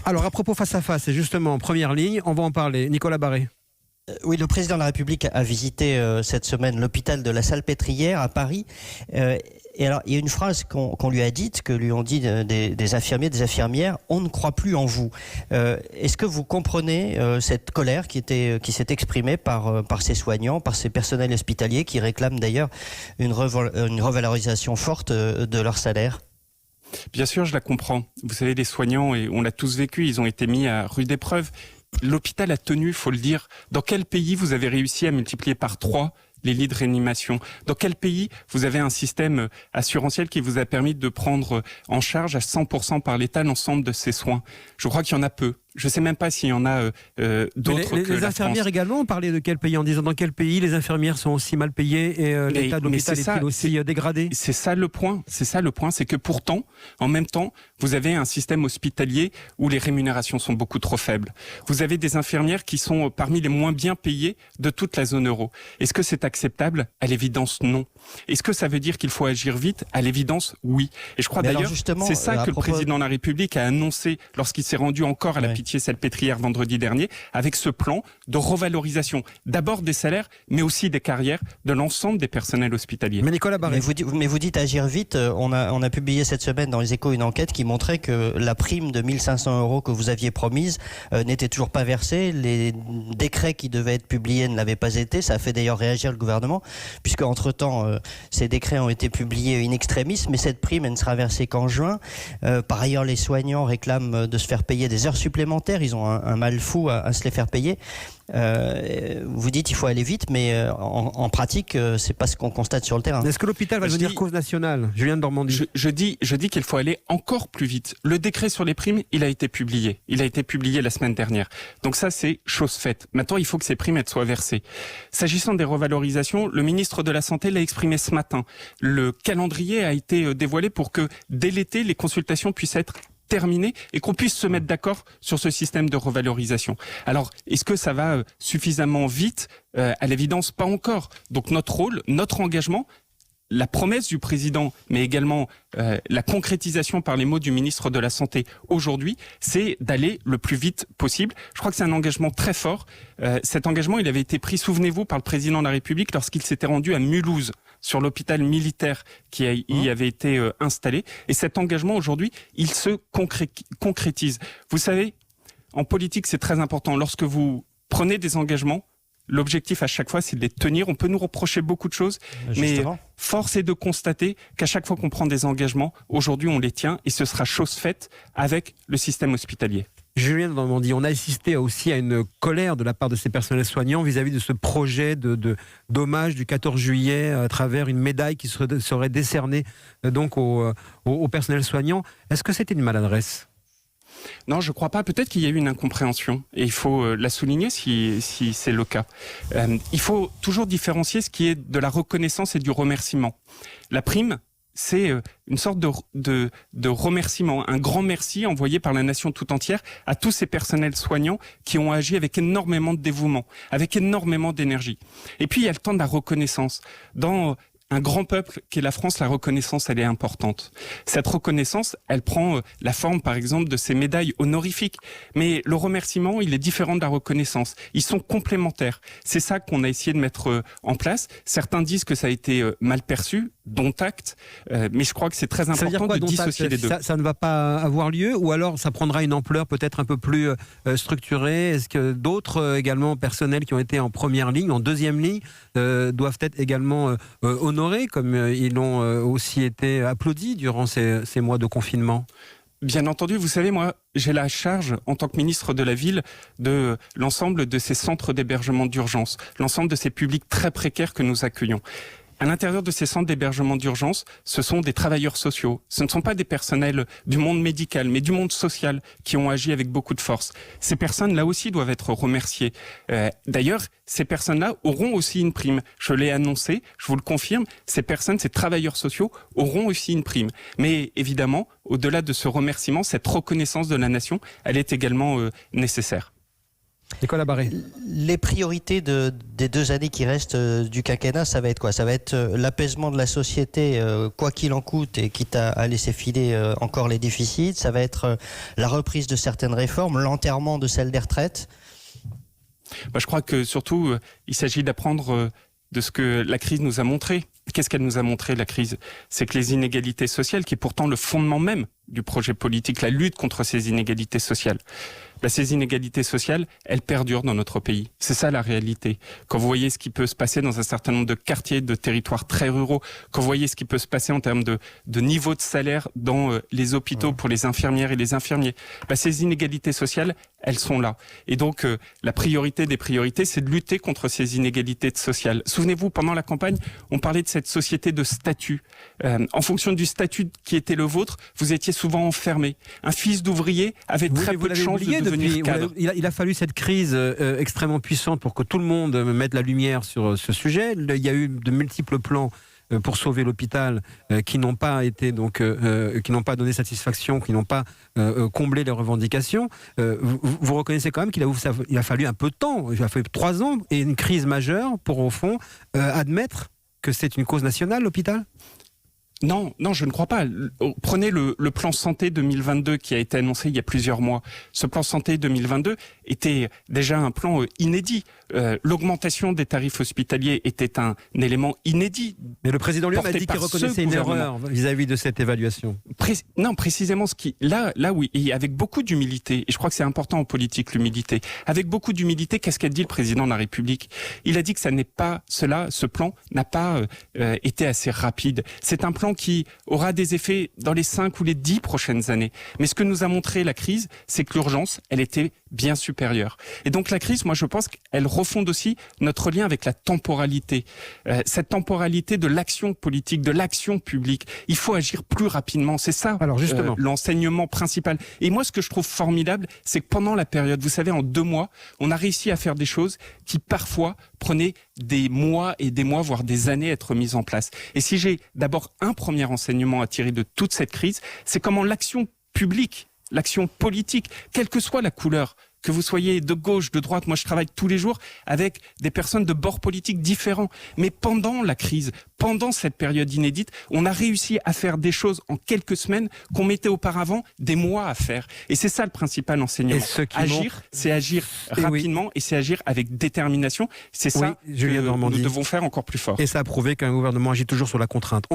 Alors, à propos face à face, c'est justement en première ligne, on va en parler. Nicolas Barré. Oui, le président de la République a visité cette semaine l'hôpital de la Salpêtrière à Paris. Et alors, il y a une phrase qu'on lui a dite, que lui ont dit des infirmiers, des infirmières: on ne croit plus en vous. Est-ce que vous comprenez cette colère qui s'est exprimée par ces soignants, par ces personnels hospitaliers qui réclament d'ailleurs une revalorisation forte de leur salaire? Bien sûr, je la comprends. Vous savez, les soignants, et on l'a tous vécu, ils ont été mis à rude épreuve. L'hôpital a tenu, il faut le dire. Dans quel pays vous avez réussi à multiplier par 3 les lits de réanimation? Dans quel pays vous avez un système assurantiel qui vous a permis de prendre en charge à 100% par l'État l'ensemble de ces soins? Je crois qu'il y en a peu. Je ne sais même pas s'il y en a d'autres que les infirmières également ont parlé de quel pays, en disant dans quel pays les infirmières sont aussi mal payées et l'état de l'hôpital est-il aussi dégradé? C'est ça le point, c'est que pourtant, en même temps, vous avez un système hospitalier où les rémunérations sont beaucoup trop faibles. Vous avez des infirmières qui sont parmi les moins bien payées de toute la zone euro. Est-ce que c'est acceptable? À l'évidence, non. Est-ce que ça veut dire qu'il faut agir vite? À l'évidence, oui. Et je crois d'ailleurs, c'est ça que le président de la République a annoncé lorsqu'il s'est rendu encore à la Salpêtrière vendredi dernier, avec ce plan de revalorisation, d'abord des salaires, mais aussi des carrières de l'ensemble des personnels hospitaliers. Mais Nicolas Barré. Mais vous dites agir vite. On a publié cette semaine dans les Échos une enquête qui montrait que la prime de 1 500 € que vous aviez promise n'était toujours pas versée. Les décrets qui devaient être publiés ne l'avaient pas été. Ça a fait d'ailleurs réagir le gouvernement, puisque entre-temps, ces décrets ont été publiés in extremis, mais cette prime, elle ne sera versée qu'en juin. Par ailleurs, les soignants réclament de se faire payer des heures supplémentaires. Ils ont un mal fou à se les faire payer. Vous dites qu'il faut aller vite, mais en pratique, c'est pas ce qu'on constate sur le terrain. Est-ce que l'hôpital va devenir cause nationale? Julien de Normandie. Je dis qu'il faut aller encore plus vite. Le décret sur les primes, il a été publié. Il a été publié la semaine dernière. Donc ça, c'est chose faite. Maintenant, il faut que ces primes soient versées. S'agissant des revalorisations, le ministre de la Santé l'a exprimé ce matin. Le calendrier a été dévoilé pour que dès l'été, les consultations puissent être terminé et qu'on puisse se mettre d'accord sur ce système de revalorisation. Alors, est-ce que ça va suffisamment vite? À l'évidence, pas encore. Donc notre rôle, notre engagement, la promesse du président, mais également la concrétisation par les mots du ministre de la Santé aujourd'hui, c'est d'aller le plus vite possible. Je crois que c'est un engagement très fort. Cet engagement, il avait été pris, souvenez-vous, par le président de la République lorsqu'il s'était rendu à Mulhouse, sur l'hôpital militaire qui y avait été installé. Et cet engagement, aujourd'hui, il se concrétise. Vous savez, en politique, c'est très important. Lorsque vous prenez des engagements, l'objectif à chaque fois, c'est de les tenir. On peut nous reprocher beaucoup de choses, mais force est de constater qu'à chaque fois qu'on prend des engagements, aujourd'hui on les tient et ce sera chose faite avec le système hospitalier. Julien de Normandie, on a assisté aussi à une colère de la part de ces personnels soignants vis-à-vis de ce projet d'hommage du 14 juillet à travers une médaille qui serait décernée donc au personnel soignant. Est-ce que c'était une maladresse ? Non, je ne crois pas. Peut-être qu'il y a eu une incompréhension et il faut la souligner si c'est le cas. Il faut toujours différencier ce qui est de la reconnaissance et du remerciement. La prime, c'est une sorte de remerciement, un grand merci envoyé par la nation tout entière à tous ces personnels soignants qui ont agi avec énormément de dévouement, avec énormément d'énergie. Et puis il y a le temps de la reconnaissance. Dans un grand peuple qu'est la France, la reconnaissance, elle est importante. Cette reconnaissance, elle prend la forme, par exemple, de ces médailles honorifiques. Mais le remerciement, il est différent de la reconnaissance. Ils sont complémentaires. C'est ça qu'on a essayé de mettre en place. Certains disent que ça a été mal perçu, dont acte, mais je crois que c'est très important de dissocier les deux. Ça ne va pas avoir lieu, ou alors ça prendra une ampleur peut-être un peu plus structurée? Est-ce que d'autres également personnels qui ont été en première ligne, en deuxième ligne, doivent être également honorés, comme ils l'ont aussi été applaudis durant ces mois de confinement? Bien entendu, vous savez, moi, j'ai la charge, en tant que ministre de la Ville, de l'ensemble de ces centres d'hébergement d'urgence, l'ensemble de ces publics très précaires que nous accueillons. À l'intérieur de ces centres d'hébergement d'urgence, ce sont des travailleurs sociaux. Ce ne sont pas des personnels du monde médical, mais du monde social qui ont agi avec beaucoup de force. Ces personnes, là aussi, doivent être remerciées. D'ailleurs, ces personnes-là auront aussi une prime. Je l'ai annoncé, je vous le confirme, ces personnes, ces travailleurs sociaux auront aussi une prime. Mais évidemment, au-delà de ce remerciement, cette reconnaissance de la nation, elle est également nécessaire. Nicolas Barré. Les priorités des 2 années qui restent du quinquennat, ça va être quoi? Ça va être l'apaisement de la société, quoi qu'il en coûte, et quitte à laisser filer encore les déficits. Ça va être la reprise de certaines réformes, l'enterrement de celles des retraites. Je crois que surtout, il s'agit d'apprendre de ce que la crise nous a montré. Qu'est-ce qu'elle nous a montré, la crise? C'est que les inégalités sociales, qui est pourtant le fondement même du projet politique, la lutte contre ces inégalités sociales, ces inégalités sociales, elles perdurent dans notre pays. C'est ça la réalité. Quand vous voyez ce qui peut se passer dans un certain nombre de quartiers, de territoires très ruraux, quand vous voyez ce qui peut se passer en termes de niveau de salaire dans les hôpitaux pour les infirmières et les infirmiers, ces inégalités sociales, elles sont là. Et donc, la priorité des priorités, c'est de lutter contre ces inégalités sociales. Souvenez-vous, pendant la campagne, on parlait de cette société de statut. En fonction du statut qui était le vôtre, vous étiez souvent enfermé. Un fils d'ouvrier avait très peu de chances de devenir cadre. Il a fallu cette crise extrêmement puissante pour que tout le monde mette la lumière sur ce sujet. Il y a eu de multiples plans pour sauver l'hôpital qui n'ont pas été qui n'ont pas donné satisfaction, qui n'ont pas comblé les revendications. Vous reconnaissez quand même qu'il a fallu un peu de temps, il a fallu 3 ans et une crise majeure pour au fond admettre que c'est une cause nationale, l'hôpital? Non, je ne crois pas. Prenez le plan santé 2022 qui a été annoncé il y a plusieurs mois. Ce plan santé 2022 était déjà un plan inédit. L'augmentation des tarifs hospitaliers était un élément inédit. Mais le président lui-même a dit qu'il reconnaissait une erreur vis-à-vis de cette évaluation. Non, précisément là oui, et avec beaucoup d'humilité. Et je crois que c'est important en politique, l'humilité. Avec beaucoup d'humilité, qu'est-ce qu'a dit le président de la République? Il a dit que ce plan n'a pas été assez rapide. C'est un plan qui aura des effets dans les 5 ou les 10 prochaines années. Mais ce que nous a montré la crise, c'est que l'urgence, elle était bien supérieure. Et donc la crise, moi je pense qu'elle refonde aussi notre lien avec la temporalité. Cette temporalité de l'action politique, de l'action publique. Il faut agir plus rapidement. C'est ça l'enseignement principal. Et moi ce que je trouve formidable, c'est que pendant la période, vous savez, en 2 mois, on a réussi à faire des choses qui parfois prenaient des mois et des mois, voire des années à être mises en place. Et si j'ai d'abord un premier enseignement à tirer de toute cette crise, c'est comment l'action publique, l'action politique, quelle que soit la couleur, que vous soyez de gauche, de droite, moi je travaille tous les jours avec des personnes de bords politiques différents. Mais pendant la crise, pendant cette période inédite, on a réussi à faire des choses en quelques semaines qu'on mettait auparavant des mois à faire. Et c'est ça le principal enseignement. Agir, c'est agir rapidement et c'est agir avec détermination. C'est ça que nous devons faire encore plus fort. Et ça a prouvé qu'un gouvernement agit toujours sur la contrainte.